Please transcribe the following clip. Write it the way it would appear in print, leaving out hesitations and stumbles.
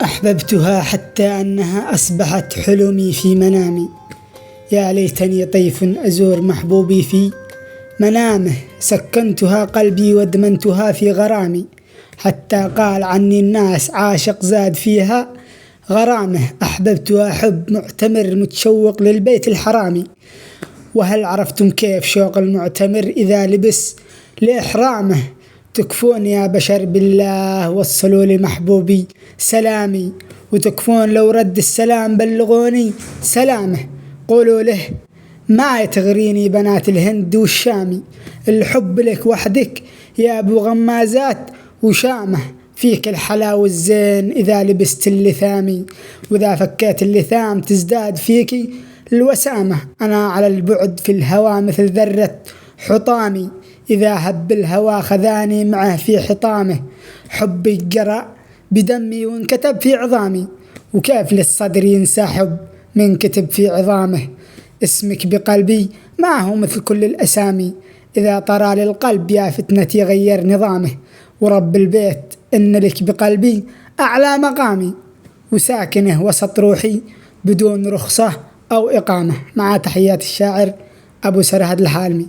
أحببتها حتى أنها أصبحت حلمي في منامي. يا ليتني طيف أزور محبوبي في منامه. سكنتها قلبي وادمنتها في غرامي، حتى قال عني الناس عاشق زاد فيها غرامه. أحببتها حب معتمر متشوق للبيت الحرامي. وهل عرفتم كيف شوق المعتمر إذا لبس لإحرامه؟ تكفون يا بشر بالله وصلوا لمحبوبي سلامي، وتكفون لو رد السلام بلغوني سلامه. قولوا له ما تغريني بنات الهند والشامي، الحب لك وحدك يا أبو غمازات وشامه. فيك الحلا والزين إذا لبست اللثامي، وإذا فكيت اللثام تزداد فيك الوسامة. أنا على البعد في الهوى مثل ذرة حطامي، إذا هب الهوى خذاني معه في حطامه. حبي جرى بدمي وانكتب في عظامي، وكيف للصدر ينسحب من كتب في عظامه. اسمك بقلبي ما هو مثل كل الأسامي، إذا طرى للقلب يا فتنتي غير نظامه. ورب البيت إن لك بقلبي أعلى مقامي، وساكنه وسط روحي بدون رخصة أو إقامة. مع تحيات الشاعر أبو سرهد الحالمي.